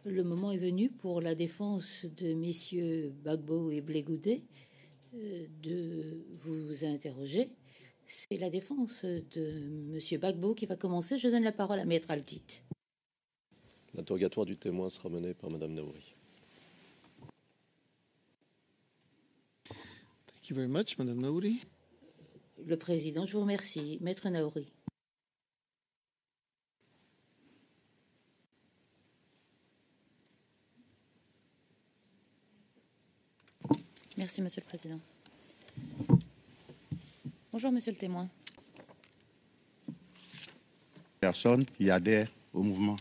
Le moment est venu pour la défense de messieurs Gbagbo et Blé Goudé de vous interroger. C'est la défense de monsieur Gbagbo qui va commencer. Je donne la parole à Maître Altit. L'interrogatoire du témoin sera mené par Madame Naouri. Thank you very much, Madame Naouri. Le président, je vous remercie. Maître Naouri. Merci, Monsieur le Président. Bonjour, Monsieur le témoin. Personnes qui adhèrent au mouvement.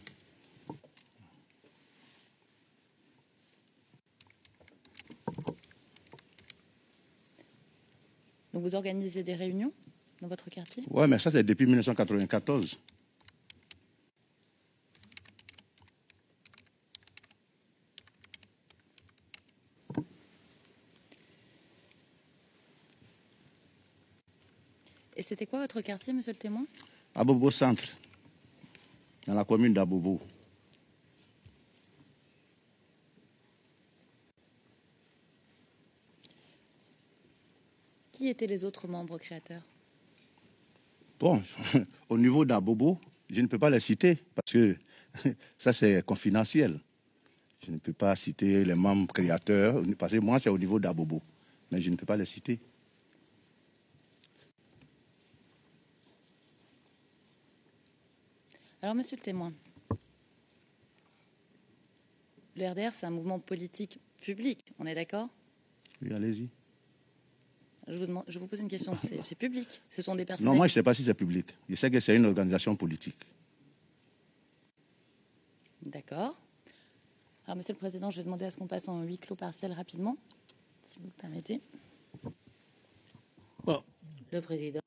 Donc vous organisez des réunions dans votre quartier? Oui, mais ça c'est depuis 1994. Et c'était quoi votre quartier, Monsieur le témoin? Abobo Centre, dans la commune d'Abobo. Qui étaient les autres membres créateurs? Bon, au niveau d'Abobo, je ne peux pas les citer parce que ça c'est confidentiel. Je ne peux pas citer les membres créateurs parce que moi c'est au niveau d'Abobo, mais je ne peux pas les citer. Alors, Monsieur le témoin, le RDR, c'est un mouvement politique public, on est d'accord? Oui, allez-y. Je vous pose une question, c'est public? Ce sont des personnes... Non, moi je ne sais pas si c'est public. Je sais que c'est une organisation politique. D'accord. Alors, Monsieur le Président, je vais demander à ce qu'on passe en huis clos partiel rapidement, si vous le permettez. Well, Le président,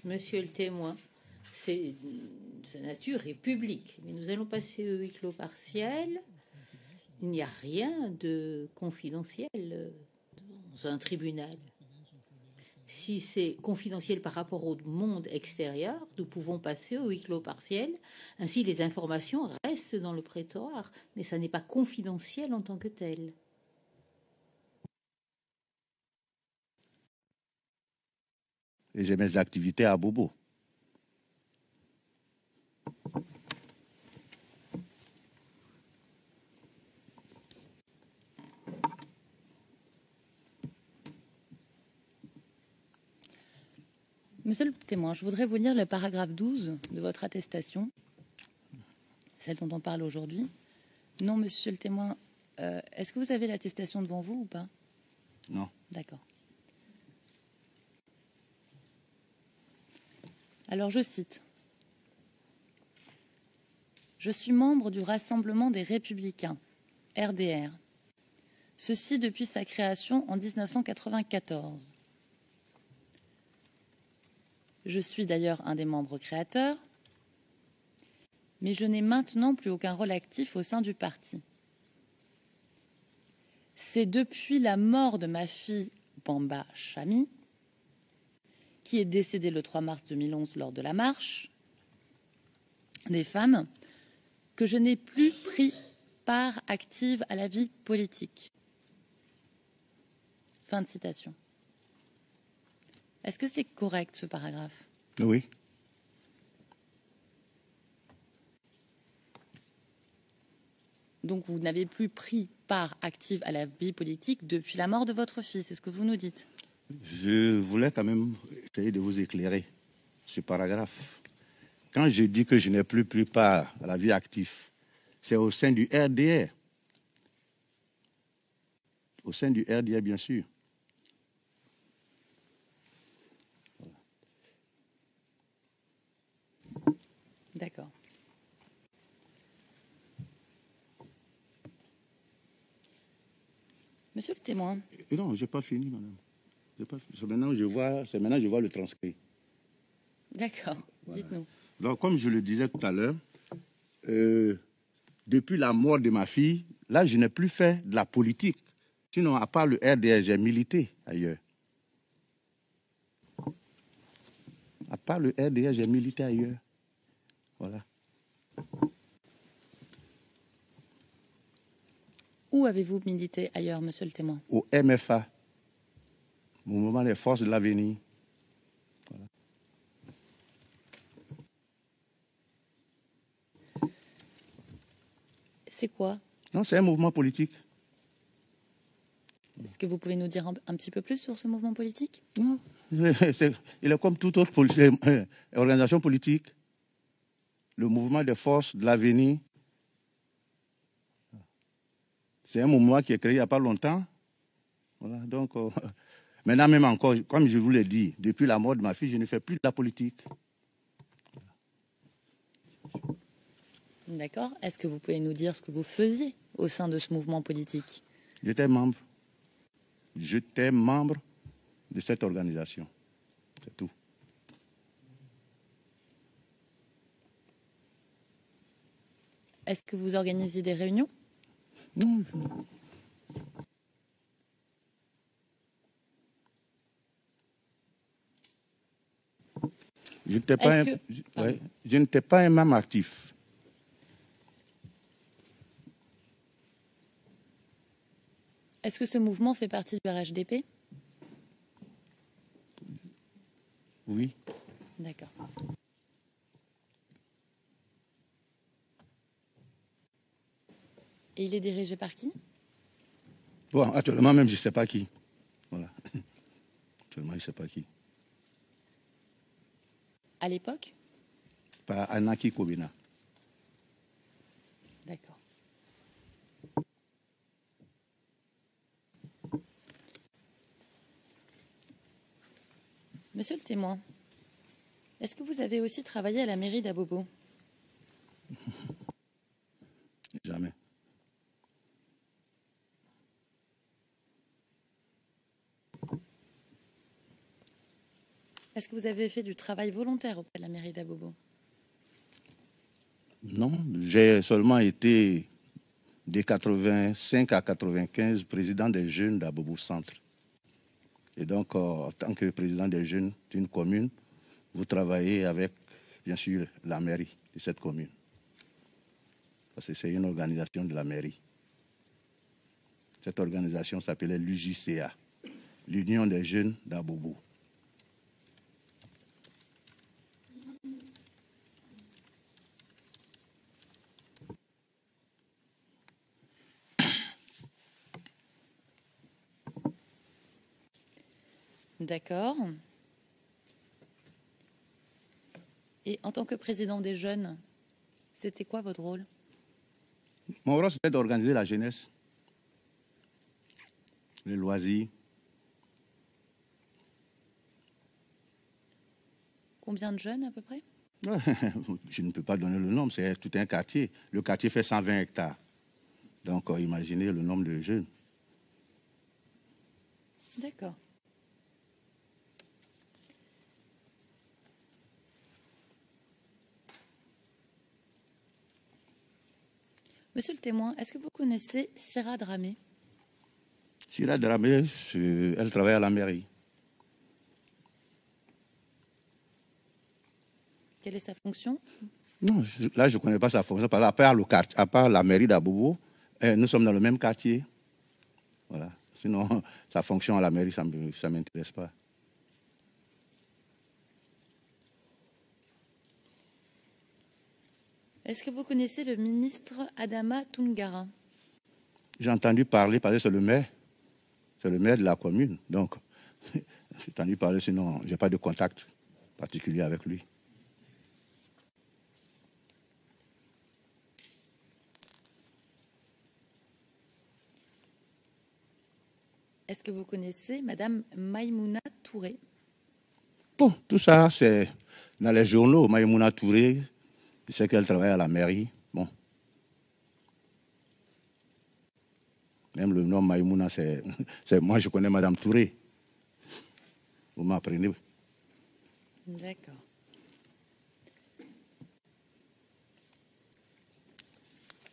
monsieur le témoin, sa nature est publique, mais nous allons passer au huis clos partiel. Il n'y a rien de confidentiel dans un tribunal. Si c'est confidentiel par rapport au monde extérieur, nous pouvons passer au huis clos partiel. Ainsi, les informations restent dans le prétoire, mais ça n'est pas confidentiel en tant que tel. Et j'ai mes activités à Bobo. Monsieur le témoin, je voudrais vous lire le paragraphe 12 de votre attestation, celle dont on parle aujourd'hui. Non, monsieur le témoin, est-ce que vous avez l'attestation devant vous ou pas? Non. D'accord. Alors, je cite. Je suis membre du Rassemblement des Républicains, RDR. Ceci depuis sa création en 1994. Je suis d'ailleurs un des membres créateurs, mais je n'ai maintenant plus aucun rôle actif au sein du parti. C'est depuis la mort de ma fille Bamba Chami, qui est décédée le 3 mars 2011 lors de la marche des femmes, que je n'ai plus pris part active à la vie politique. Fin de citation. Est-ce que c'est correct, ce paragraphe? Oui. Donc, vous n'avez plus pris part active à la vie politique depuis la mort de votre fille, c'est ce que vous nous dites? Je voulais quand même essayer de vous éclairer ce paragraphe. Quand je dis que je n'ai plus pris part à la vie active, c'est au sein du RDR. Au sein du RDR, bien sûr. D'accord. Monsieur le témoin. Non, je n'ai pas fini, madame. C'est maintenant je vois le transcrit. D'accord, Voilà. dites-nous. Donc, comme je le disais tout à l'heure, depuis la mort de ma fille, là, je n'ai plus fait de la politique. Sinon, à part le RDR, j'ai milité ailleurs. À part le RDR, j'ai milité ailleurs. Voilà. Où avez-vous milité ailleurs, monsieur le témoin? Au MFA, Mouvement des Forces de l'Avenir. Voilà. C'est quoi? Non, c'est un mouvement politique. Est-ce que vous pouvez nous dire un petit peu plus sur ce mouvement politique? Non, il est comme toute autre organisation politique. Le mouvement des forces de l'avenir, c'est un mouvement qui est créé il n'y a pas longtemps. Voilà, donc, maintenant même encore, comme je vous l'ai dit, depuis la mort de ma fille, je ne fais plus de la politique. D'accord. Est-ce que vous pouvez nous dire ce que vous faisiez au sein de ce mouvement politique? J'étais membre. J'étais membre de cette organisation. C'est tout. Est-ce que vous organisez des réunions? Non. Je n'étais pas un membre actif. Est-ce que ce mouvement fait partie du RHDP? Oui. D'accord. Et il est dirigé par qui? Bon, actuellement même, je ne sais pas qui. Voilà. Actuellement, je ne sais pas qui. À l'époque? Par Anaki Kobina. D'accord. Monsieur le témoin, est-ce que vous avez aussi travaillé à la mairie d'Abobo? Jamais. Est-ce que vous avez fait du travail volontaire auprès de la mairie d'Abobo? Non, j'ai seulement été de 85 à 95 président des jeunes d'Abobo Centre. Et donc, en tant que président des jeunes d'une commune, vous travaillez avec, bien sûr, la mairie de cette commune. Parce que c'est une organisation de la mairie. Cette organisation s'appelait l'UJCA, l'Union des jeunes d'Abobo. D'accord. Et en tant que président des jeunes, c'était quoi votre rôle? Mon rôle, c'était d'organiser la jeunesse, les loisirs. Combien de jeunes à peu près? Je ne peux pas donner le nombre, c'est tout un quartier. Le quartier fait 120 hectares. Donc, imaginez le nombre de jeunes. D'accord. Monsieur le témoin, est-ce que vous connaissez Sira Dramé? Sira Dramé, elle travaille à la mairie. Quelle est sa fonction? Non, là, je ne connais pas sa fonction. Parce à part la mairie d'Abobo, nous sommes dans le même quartier. Voilà. Sinon, sa fonction à la mairie, ça ne m'intéresse pas. Est-ce que vous connaissez le ministre Adama Toungara? J'ai entendu parler, parce que c'est le maire. C'est le maire de la commune. Donc, j'ai entendu parler, sinon, je n'ai pas de contact particulier avec lui. Est-ce que vous connaissez Madame Maïmouna Touré? Bon, tout ça, c'est dans les journaux. Maïmouna Touré, je sais qu'elle travaille à la mairie. Bon. Même le nom Maïmouna, c'est moi, je connais Madame Touré. Vous m'apprenez. D'accord.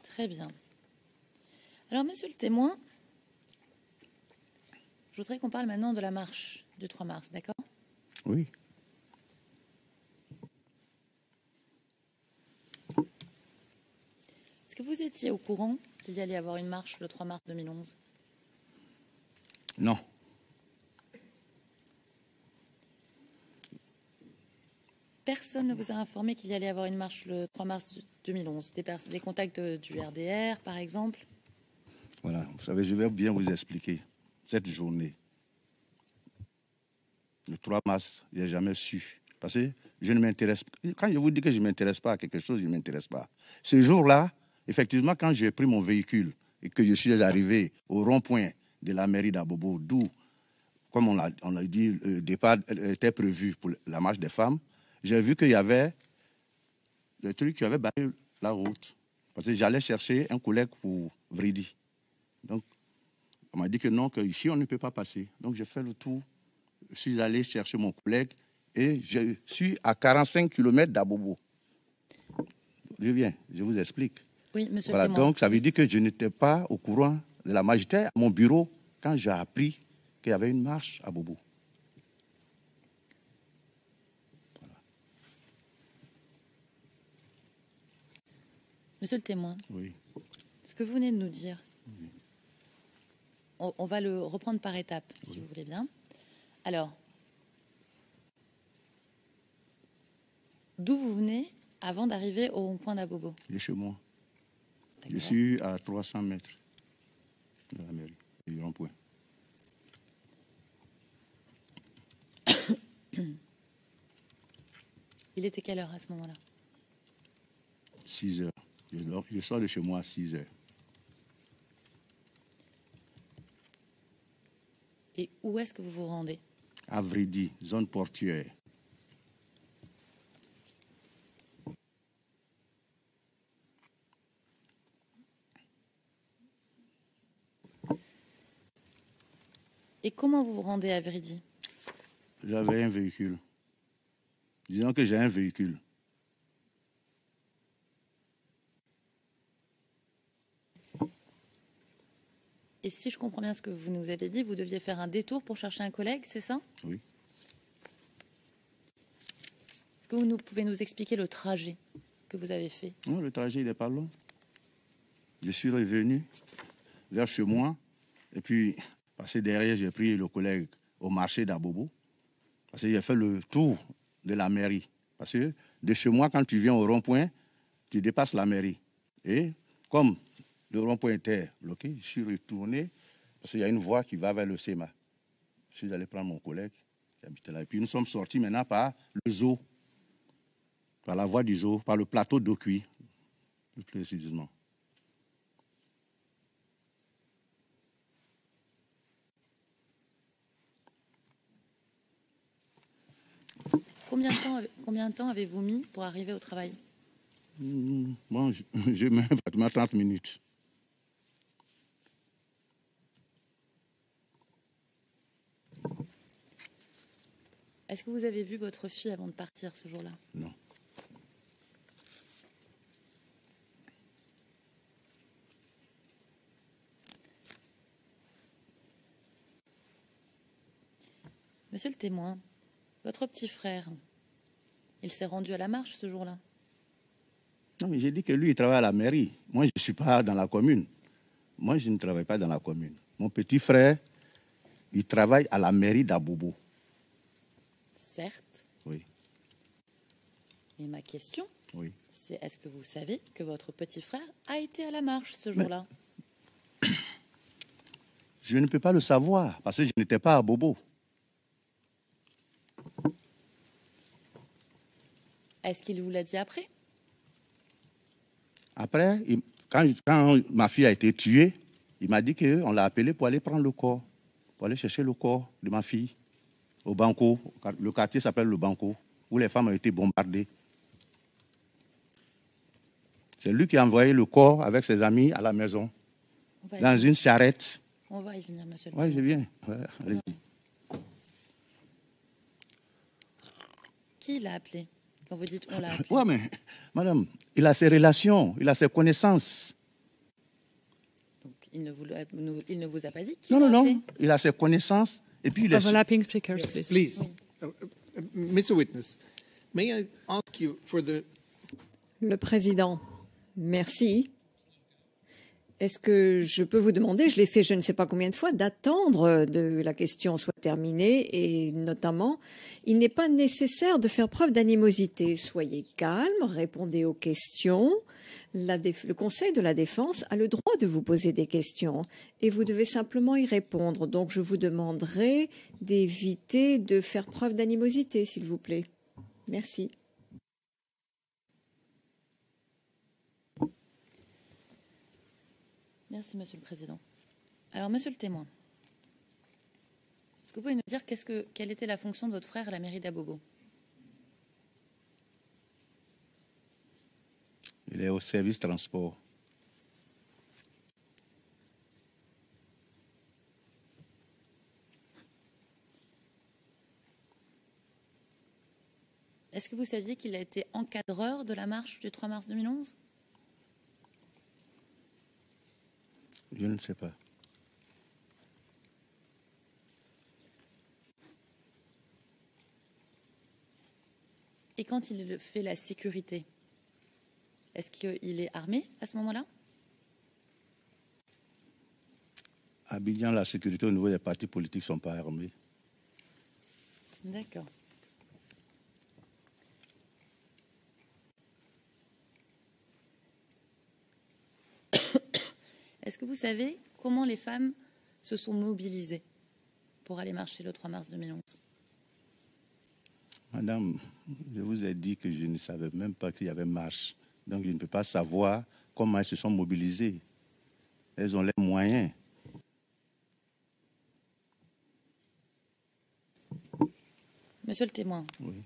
Très bien. Alors, monsieur le témoin, je voudrais qu'on parle maintenant de la marche du 3 mars, d'accord? Oui. Est-ce que vous étiez au courant qu'il y allait y avoir une marche le 3 mars 2011? Non. Personne ne vous a informé qu'il y allait y avoir une marche le 3 mars 2011? Des contacts du RDR, par exemple? Voilà, vous savez, je vais bien vous expliquer. Cette journée, le 3 mars, je n'ai jamais su. Parce que je ne m'intéresse pas. Quand je vous dis que je ne m'intéresse pas à quelque chose, je ne m'intéresse pas. Ce jour-là, effectivement, quand j'ai pris mon véhicule et que je suis arrivé au rond-point de la mairie d'Abobo, d'où, comme on l'a dit, le départ était prévu pour la marche des femmes, j'ai vu qu'il y avait des trucs qui avaient barré la route. Parce que j'allais chercher un collègue pour Vridi. Donc, on m'a dit que non, qu'ici, on ne peut pas passer. Donc, j'ai fait le tour. Je suis allé chercher mon collègue et je suis à 45 km d'Abobo. Je viens, je vous explique. Oui, monsieur Voilà, le témoin. donc ça veut dire que je n'étais pas au courant de la marche. J'étais à mon bureau quand j'ai appris qu'il y avait une marche à Bobo. Voilà. Monsieur le témoin, Oui. ce que vous venez de nous dire, on va le reprendre par étapes, si vous voulez bien. Alors, d'où vous venez avant d'arriver au rond-point d'Abobo? De chez moi. Je D'accord. suis à 300 mètres de la mairie, du rond-point. Il était quelle heure à ce moment-là? 6 heures. Je sors de chez moi à 6 heures. Et où est-ce que vous vous rendez? À Vridi, zone portuaire. Et comment vous vous rendez à Vridi? J'avais un véhicule. Disons que j'ai un véhicule. Et si je comprends bien ce que vous nous avez dit, vous deviez faire un détour pour chercher un collègue, c'est ça? Oui. Est-ce que vous pouvez nous expliquer le trajet que vous avez fait? Non, le trajet, il n'est pas long. Je suis revenu vers chez moi. Et puis, parce que derrière, j'ai pris le collègue au marché d'Abobo. Parce que j'ai fait le tour de la mairie. Parce que de chez moi, quand tu viens au rond-point, tu dépasses la mairie. Et comme le rond-point était bloqué, je suis retourné parce qu'il y a une voie qui va vers le SEMA. Je suis allé prendre mon collègue qui habitait là. Et puis nous sommes sortis maintenant par le zoo, par la voie du zoo, par le plateau d'Ocuy, plus précisément. Combien de temps avez-vous mis pour arriver au travail? Bon, je mets pratiquement 30 minutes. Est-ce que vous avez vu votre fille avant de partir ce jour-là? Non. Monsieur le témoin, votre petit frère, il s'est rendu à la marche ce jour-là? Non, mais j'ai dit que lui, il travaille à la mairie. Moi, je ne suis pas dans la commune. Moi, je ne travaille pas dans la commune. Mon petit frère, il travaille à la mairie d'Abobo. Certes. Oui. Mais ma question, Oui. c'est est-ce que vous savez que votre petit frère a été à la marche ce jour-là? Je ne peux pas le savoir parce que je n'étais pas à Bobo. Est-ce qu'il vous l'a dit après? Après, quand ma fille a été tuée, il m'a dit qu'on l'a appelé pour aller prendre le corps, pour aller chercher le corps de ma fille au Banco. Le quartier s'appelle le Banco, où les femmes ont été bombardées. C'est lui qui a envoyé le corps avec ses amis à la maison, dans une charrette. On va y venir, monsieur le Oui, témoin. je viens. Ouais, allez-y. Qui l'a appelé? Quand vous dites on l'a appelé. Oui, mais madame, il a ses relations, il a ses connaissances. Donc, il ne vous a pas dit qui Non, l'a non, appelé? non. Il a ses connaissances. Et puis, il est... Overlapping speakers, please. Please. Mr. Witness, may I ask you for the... Le président, merci. Est-ce que je peux vous demander, je l'ai fait je ne sais pas combien de fois, d'attendre que la question soit terminée et notamment, il n'est pas nécessaire de faire preuve d'animosité. Soyez calme, répondez aux questions. Le Conseil de la défense a le droit de vous poser des questions et vous devez simplement y répondre. Donc je vous demanderai d'éviter de faire preuve d'animosité, s'il vous plaît. Merci. Merci, Monsieur le Président. Alors, Monsieur le témoin, est-ce que vous pouvez nous dire quelle était la fonction de votre frère à la mairie d'Abobo? Il est au service transport. Est-ce que vous saviez qu'il a été encadreur de la marche du 3 mars 2011? Je ne sais pas. Et quand il fait la sécurité, est-ce qu'il est armé à ce moment-là? À Abidjan, la sécurité au niveau des partis politiques ne sont pas armés. D'accord. Est-ce que vous savez comment les femmes se sont mobilisées pour aller marcher le 3 mars 2011? Madame, je vous ai dit que je ne savais même pas qu'il y avait marche. Donc je ne peux pas savoir comment elles se sont mobilisées. Elles ont les moyens. Monsieur le témoin, Oui.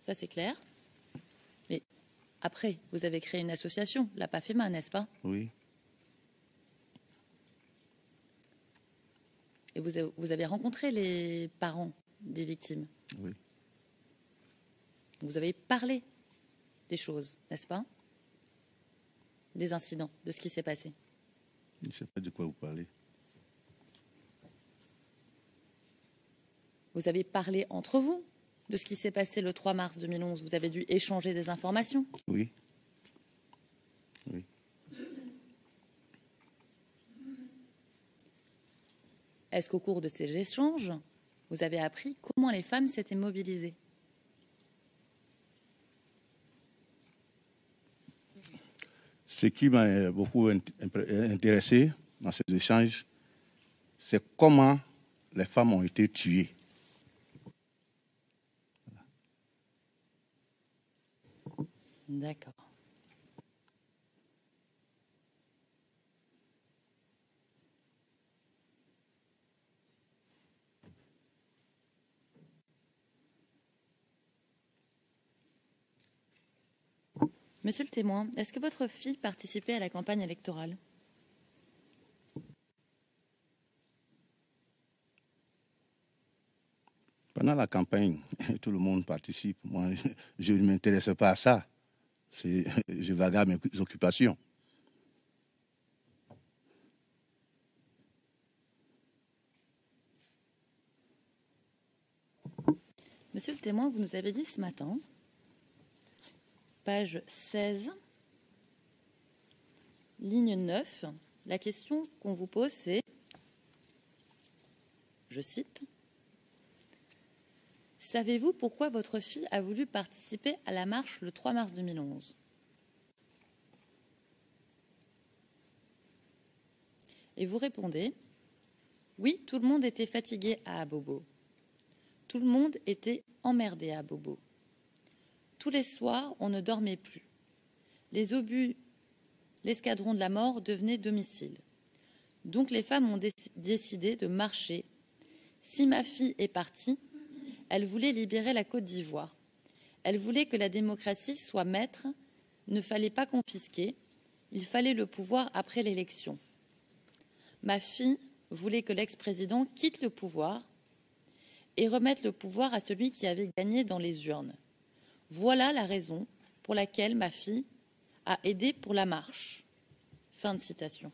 ça c'est clair. Mais après, vous avez créé une association, la PAFEMA, n'est-ce pas? Oui. Et vous avez rencontré les parents des victimes. Oui. Vous avez parlé des choses, n'est-ce pas? Des incidents, de ce qui s'est passé. Je ne sais pas de quoi vous parlez. Vous avez parlé entre vous de ce qui s'est passé le 3 mars 2011. Vous avez dû échanger des informations. Oui. Oui. Est-ce qu'au cours de ces échanges, vous avez appris comment les femmes s'étaient mobilisées? Ce qui m'a beaucoup intéressé dans ces échanges, c'est comment les femmes ont été tuées. D'accord. Monsieur le témoin, est-ce que votre fille participait à la campagne électorale? Pendant la campagne, tout le monde participe. Moi, je ne m'intéresse pas à ça. Je vague à mes occupations. Monsieur le témoin, vous nous avez dit ce matin, page 16, ligne 9, la question qu'on vous pose, c'est, je cite, « Savez-vous pourquoi votre fille a voulu participer à la marche le 3 mars 2011 ?» Et vous répondez, « Oui, tout le monde était fatigué à Abobo. Tout le monde était emmerdé à Abobo. Tous les soirs, on ne dormait plus. Les obus, l'escadron de la mort devenait domicile. Donc les femmes ont décidé de marcher. Si ma fille est partie, elle voulait libérer la Côte d'Ivoire. Elle voulait que la démocratie soit maître, ne fallait pas confisquer, il fallait le pouvoir après l'élection. Ma fille voulait que l'ex-président quitte le pouvoir et remette le pouvoir à celui qui avait gagné dans les urnes. Voilà la raison pour laquelle ma fille a aidé pour la marche. » Fin de citation.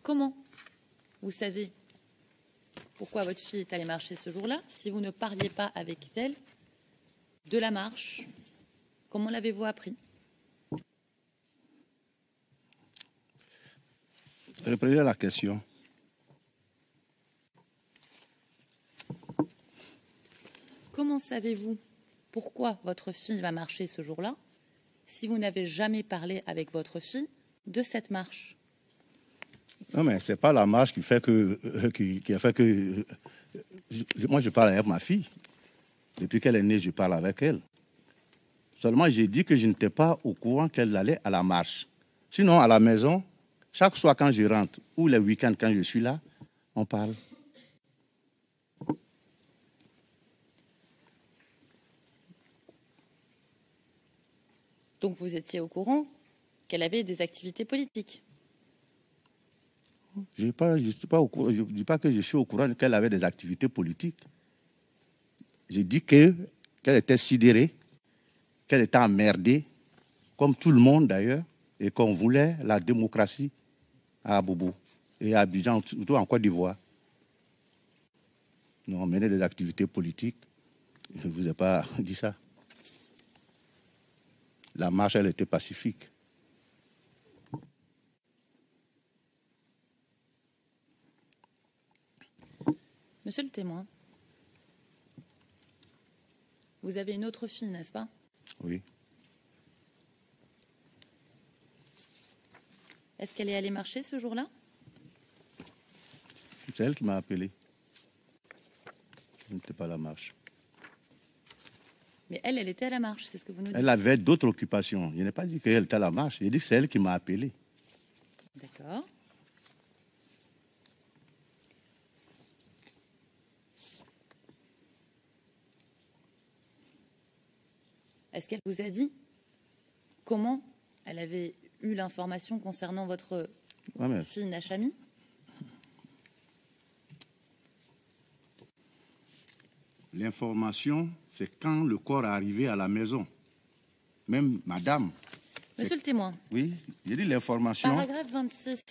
Comment vous savez pourquoi votre fille est allée marcher ce jour-là si vous ne parliez pas avec elle de la marche Comment l'avez-vous appris? Reprenez la question. Comment savez-vous pourquoi votre fille va marcher ce jour-là si vous n'avez jamais parlé avec votre fille de cette marche? Non, mais ce n'est pas la marche qui fait que, qui a fait que moi je parle avec ma fille. Depuis qu'elle est née, je parle avec elle. Seulement, j'ai dit que je n'étais pas au courant qu'elle allait à la marche. Sinon, à la maison, chaque soir quand je rentre ou les week-ends quand je suis là, on parle. Donc vous étiez au courant qu'elle avait des activités politiques? Je ne dis pas que je suis au courant qu'elle avait des activités politiques. J'ai dit qu'elle était sidérée, qu'elle était emmerdée, comme tout le monde d'ailleurs, et qu'on voulait la démocratie à Bobo et à Abidjan, surtout en Côte d'Ivoire. Nous on menait des activités politiques. Je ne vous ai pas dit ça. La marche, elle était pacifique. Monsieur le témoin, vous avez une autre fille, n'est-ce pas? Oui. Est-ce qu'elle est allée marcher ce jour-là? C'est elle qui m'a appelé. Je n'étais pas à la marche. Mais elle était à la marche, c'est ce que vous nous dites. Elle avait d'autres occupations. Je n'ai pas dit qu'elle était à la marche. J'ai dit que c'est elle qui m'a appelé. D'accord. Est-ce qu'elle vous a dit comment elle avait eu l'information concernant votre fille Nachami? L'information, c'est quand le corps est arrivé à la maison. Même madame. Monsieur le témoin. Oui, j'ai dit l'information. Paragraphe 26.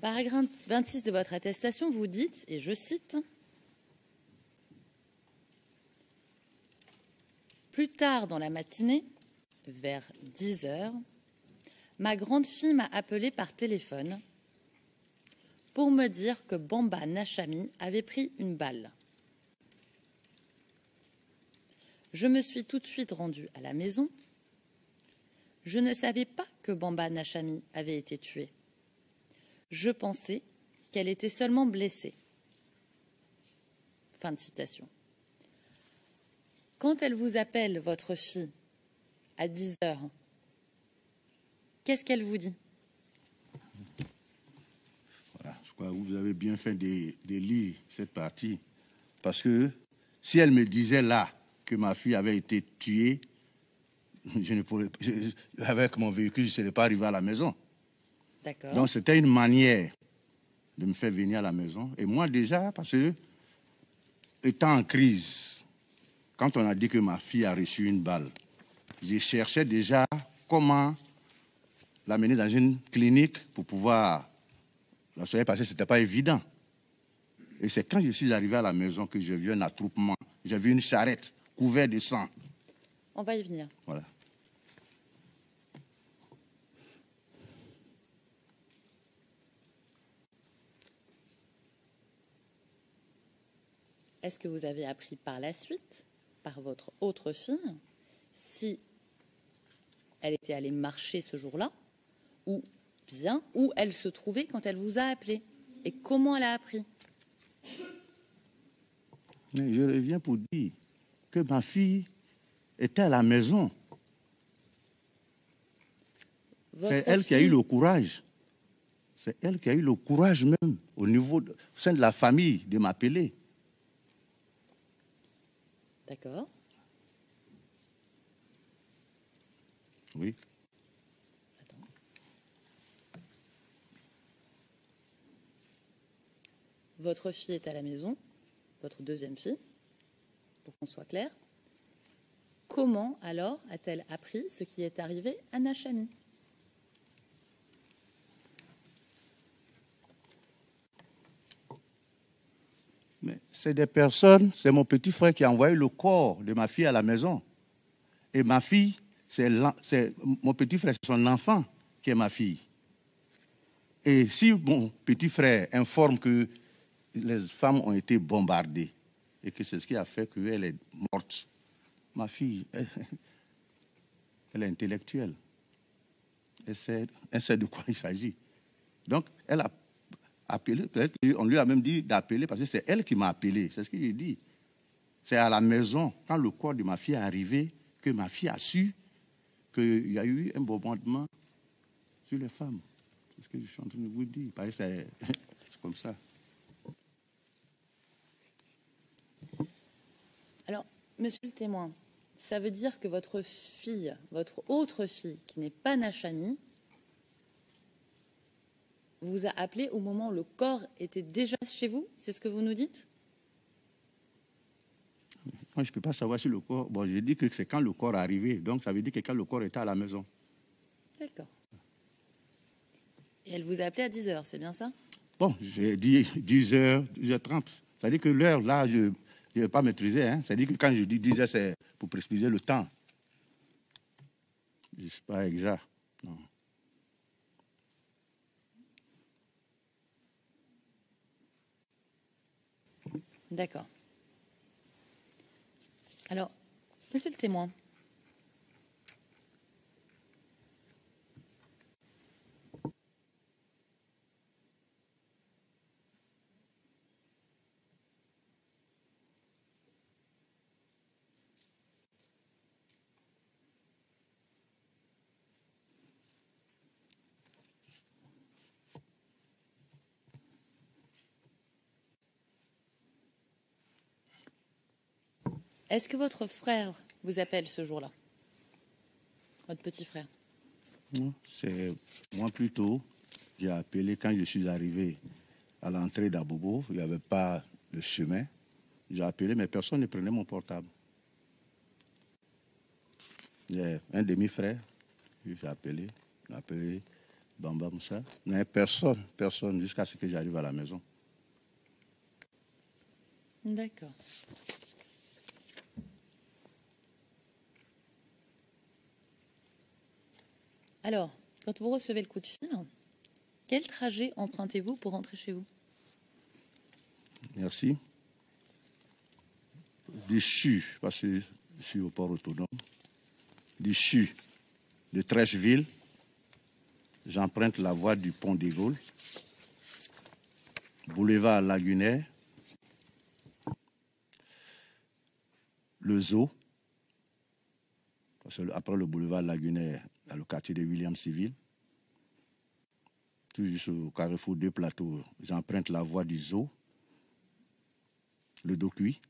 Paragraphe 26 de votre attestation, vous dites, et je cite, « Plus tard dans la matinée, vers 10 heures, ma grande fille m'a appelé par téléphone pour me dire que Bamba Nachami avait pris une balle. Je me suis tout de suite rendue à la maison. Je ne savais pas que Bamba Nachami avait été tuée. Je pensais qu'elle était seulement blessée. » Fin de citation. Quand elle vous appelle, votre fille, à 10 heures, qu'est-ce qu'elle vous dit? Voilà, je crois que vous avez bien fait de lire cette partie. Parce que si elle me disait là que ma fille avait été tuée, je ne pourrais, avec mon véhicule, je ne serais pas arrivé à la maison. D'accord. Donc c'était une manière de me faire venir à la maison. Et moi déjà, parce que, étant en crise, quand on a dit que ma fille a reçu une balle, je cherchais déjà comment l'amener dans une clinique pour pouvoir la soigner, parce que ce n'était pas évident. Et c'est quand je suis arrivé à la maison que j'ai vu un attroupement. J'ai vu une charrette couverte de sang. On va y venir. Voilà. Est-ce que vous avez appris par la suite, par votre autre fille, si elle était allée marcher ce jour-là, ou bien où elle se trouvait quand elle vous a appelé, et comment elle a appris? Mais je reviens pour dire que ma fille était à la maison. C'est elle qui a eu le courage. C'est elle qui a eu le courage même au sein de la famille de m'appeler. D'accord. Oui. Attends. Votre fille est à la maison, votre deuxième fille, pour qu'on soit clair. Comment alors a-t-elle appris ce qui est arrivé à Nachami? c'est des personnes, c'est mon petit frère qui a envoyé le corps de ma fille à la maison. Et ma fille, c'est mon petit frère, c'est son enfant qui est ma fille. Et si mon petit frère informe que les femmes ont été bombardées et que c'est ce qui a fait qu'elle est morte, ma fille, elle est intellectuelle. Elle sait de quoi il s'agit. Donc, elle a appelé, peut-être qu'on lui a même dit d'appeler parce que c'est elle qui m'a appelé. C'est ce qu'il dit. C'est à la maison, quand le corps de ma fille est arrivé, que ma fille a su qu'il y a eu un bombardement sur les femmes. C'est ce que je suis en train de vous dire. Parce que c'est comme ça. Alors, monsieur le témoin, ça veut dire que votre fille, votre autre fille, qui n'est pas Nachami, vous a appelé au moment où le corps était déjà chez vous? C'est ce que vous nous dites? Moi, je ne peux pas savoir si le corps... Bon, j'ai dit que c'est quand le corps est arrivé. Donc, ça veut dire que quand le corps était à la maison. D'accord. Et elle vous a appelé à 10h, c'est bien ça? Bon, j'ai dit 10h, 10h30. Ça veut dire que l'heure, là, je ne vais pas maîtriser. Hein. Ça veut dire que quand je dis 10h, c'est pour préciser le temps. Je ne suis pas exact. Non. D'accord. Alors, monsieur le témoin, est-ce que votre frère vous appelle ce jour-là? Votre petit frère? Non, c'est moi plutôt. J'ai appelé quand je suis arrivé à l'entrée d'Abobo. Il n'y avait pas de chemin. J'ai appelé, mais personne ne prenait mon portable. J'ai un demi-frère, j'ai appelé Bamba Moussa. Mais personne, jusqu'à ce que j'arrive à la maison. D'accord. Alors, quand vous recevez le coup de fil, quel trajet empruntez-vous pour rentrer chez vous? Merci. Du CHU, parce que je suis au port autonome. Du CHU de Trècheville, j'emprunte la voie du pont des Gaules, boulevard Lagunaire, le zoo, parce que après le boulevard Lagunaire, dans le quartier de William Civil, tout juste au carrefour deux plateaux, j'emprunte la voie du zoo, le Docuy,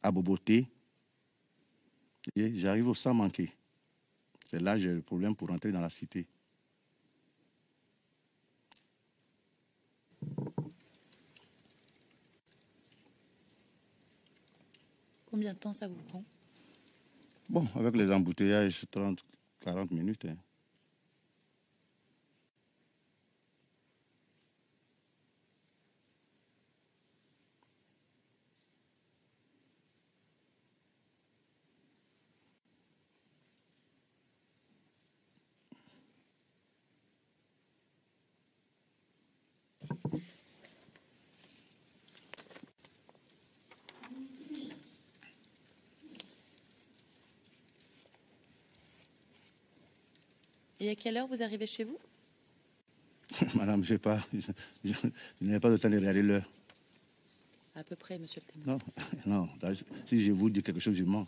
à Boboté, et j'arrive au Sans Manqué. C'est là que j'ai le problème pour rentrer dans la cité. Combien de temps ça vous prend? Bon, avec les embouteillages, 30, 40 minutes. Hein. Et à quelle heure vous arrivez chez vous? Madame, je n'ai pas le temps de regarder l'heure. À peu près, monsieur le témoin. Non, si je vous dis quelque chose, je mens.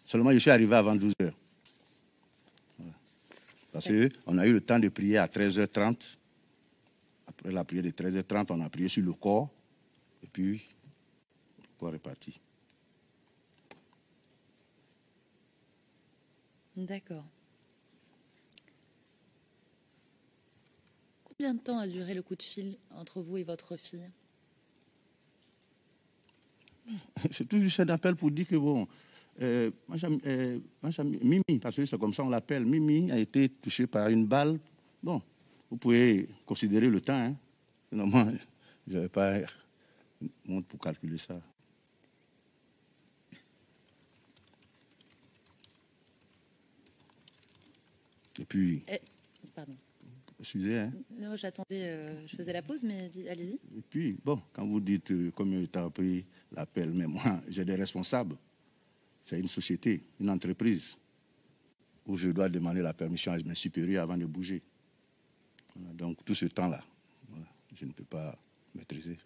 Seulement, je suis arrivé avant 12 heures. Voilà. Parce qu'on a eu le temps de prier à 13h30. Après la prière de 13h30, on a prié sur le corps. Et puis, le corps est parti. D'accord. Combien de temps a duré le coup de fil entre vous et votre fille? C'est tout juste un appel pour dire que, bon, Mimi, parce que c'est comme ça on l'appelle, Mimi a été touchée par une balle. Bon, vous pouvez considérer le temps. Hein. Non, moi, je n'avais pas montre pour calculer ça. Et puis, Pardon. excusez, hein. Non, j'attendais, je faisais la pause, mais allez-y. Et puis, bon, quand vous dites combien de temps a pris l'appel, mais moi, j'ai des responsables. C'est une société, une entreprise, où je dois demander la permission à mes supérieurs avant de bouger. Voilà, donc, tout ce temps-là, voilà, je ne peux pas maîtriser.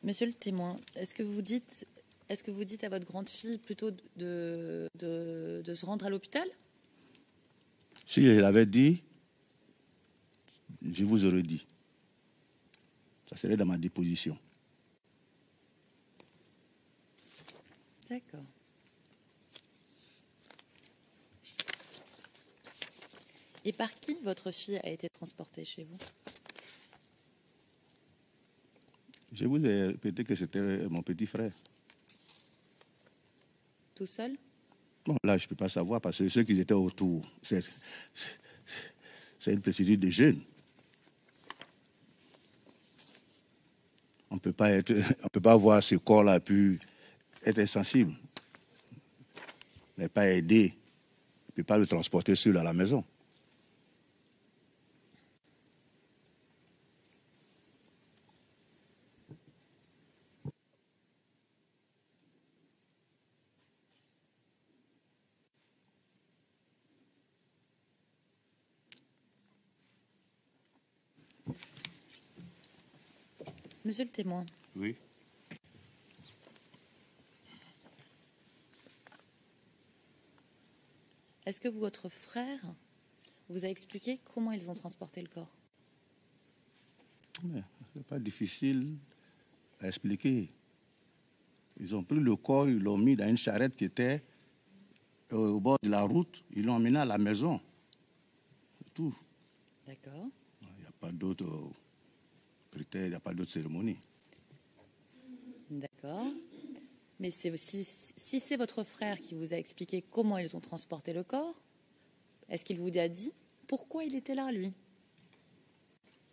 Monsieur le témoin, est-ce que vous dites à votre grande fille plutôt de se rendre à l'hôpital? Si je l'avais dit, je vous aurais dit. Ça serait dans ma déposition. D'accord. Et par qui votre fille a été transportée chez vous? Je vous ai répété que c'était mon petit frère. Tout seul? Bon, là, je ne peux pas savoir parce que ceux qui étaient autour, c'est une procédure de jeunes. On ne peut pas voir ce corps-là puis être insensible. Ne pas aider, on ne peut pas le transporter seul à la maison. Monsieur le témoin, Oui. est-ce que votre frère vous a expliqué comment ils ont transporté le corps? Ce n'est pas difficile à expliquer. Ils ont pris le corps, ils l'ont mis dans une charrette qui était au bord de la route, ils l'ont emmené à la maison. C'est tout. D'accord. Il n'y a pas d'autres critères, il n'y a pas d'autres cérémonies. D'accord. Mais si c'est votre frère qui vous a expliqué comment ils ont transporté le corps, est-ce qu'il vous a dit pourquoi il était là, lui?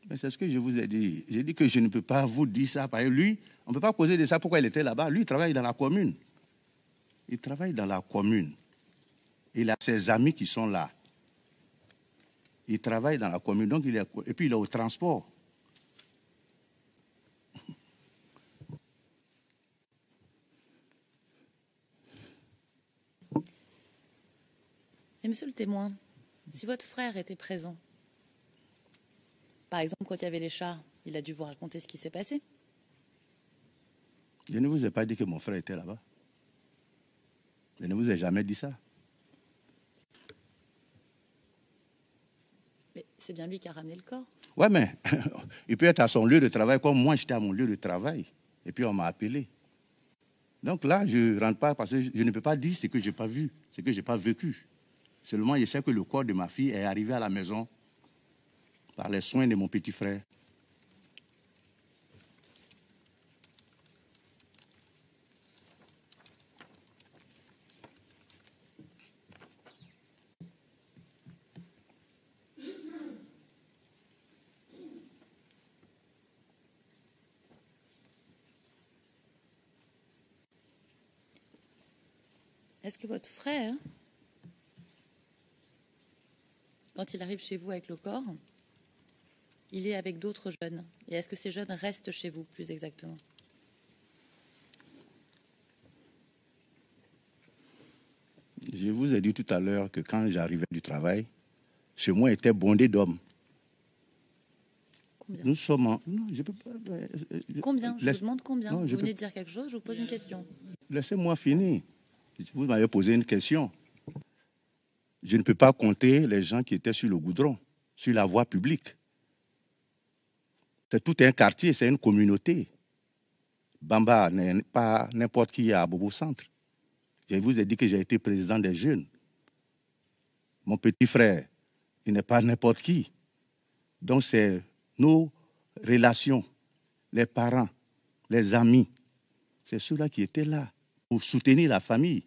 Mais c'est ce que je vous ai dit. J'ai dit que je ne peux pas vous dire ça. Parce que lui, on ne peut pas causer de ça pourquoi il était là-bas. Lui, il travaille dans la commune. Il travaille dans la commune. Il a ses amis qui sont là. Il travaille dans la commune. Donc et puis il est au transport. Et monsieur le témoin, si votre frère était présent, par exemple quand il y avait les chars, il a dû vous raconter ce qui s'est passé? Je ne vous ai pas dit que mon frère était là-bas. Je ne vous ai jamais dit ça. Mais c'est bien lui qui a ramené le corps. Ouais, mais il peut être à son lieu de travail comme moi, j'étais à mon lieu de travail. Et puis on m'a appelé. Donc là, je ne rentre pas parce que je ne peux pas dire ce que je n'ai pas vu, ce que je n'ai pas vécu. Seulement, je sais que le corps de ma fille est arrivé à la maison par les soins de mon petit frère. Est-ce que votre frère, quand il arrive chez vous avec le corps, il est avec d'autres jeunes? Et est-ce que ces jeunes restent chez vous, plus exactement? Je vous ai dit tout à l'heure que quand j'arrivais du travail, chez moi était bondé d'hommes. Combien? Nous sommes en... Non, je peux pas... Combien? Je vous demande combien. Non, vous venez de dire quelque chose, je vous pose une question. Laissez-moi finir. Vous m'avez posé une question. Je ne peux pas compter les gens qui étaient sur le goudron, sur la voie publique. C'est tout un quartier, c'est une communauté. Bamba n'est pas n'importe qui à Bobo Centre. Je vous ai dit que j'ai été président des jeunes. Mon petit frère, il n'est pas n'importe qui. Donc c'est nos relations, les parents, les amis, c'est ceux-là qui étaient là pour soutenir la famille.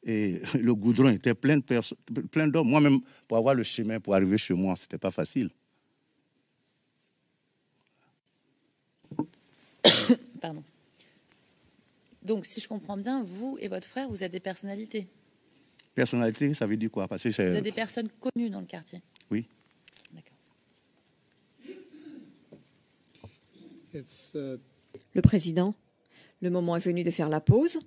Et le goudron était plein d'hommes. Moi-même, pour avoir le chemin pour arriver chez moi, ce n'était pas facile. Pardon. Donc, si je comprends bien, vous et votre frère, vous êtes des personnalités. Personnalité, ça veut dire quoi? Parce que vous êtes des personnes connues dans le quartier. Oui. D'accord. Le président, le moment est venu de faire la pause.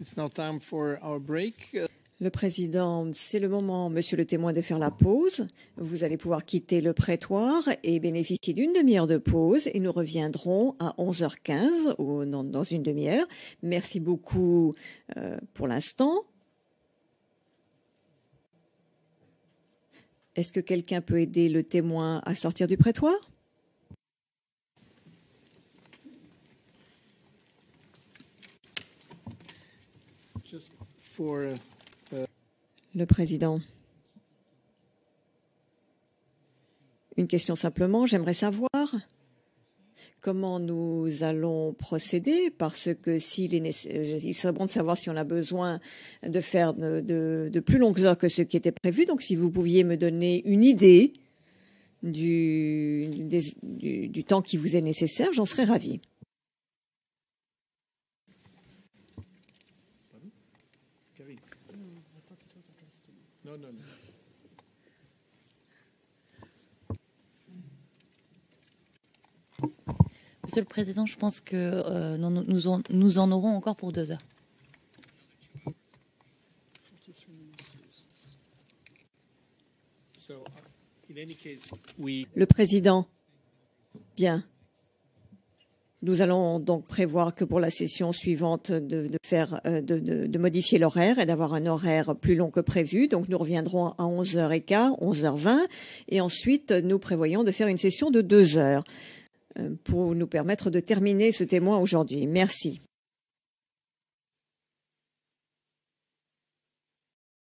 It's now time for our break. Le président, c'est le moment, monsieur le témoin, de faire la pause. Vous allez pouvoir quitter le prétoire et bénéficier d'une demi-heure de pause et nous reviendrons à 11h15 ou dans une demi-heure. Merci beaucoup pour l'instant. Est-ce que quelqu'un peut aider le témoin à sortir du prétoire? Just for Le président. Une question simplement, j'aimerais savoir comment nous allons procéder, parce que il serait bon de savoir si on a besoin de faire de plus longues heures que ce qui était prévu. Donc si vous pouviez me donner une idée du temps qui vous est nécessaire, j'en serais ravie. No. Monsieur le Président, je pense que nous en aurons encore pour 2 heures. Le président. Bien. Nous allons donc prévoir que pour la session suivante de modifier l'horaire et d'avoir un horaire plus long que prévu. Donc nous reviendrons à 11h15, 11h20 et ensuite nous prévoyons de faire une session de 2 heures pour nous permettre de terminer ce témoin aujourd'hui. Merci.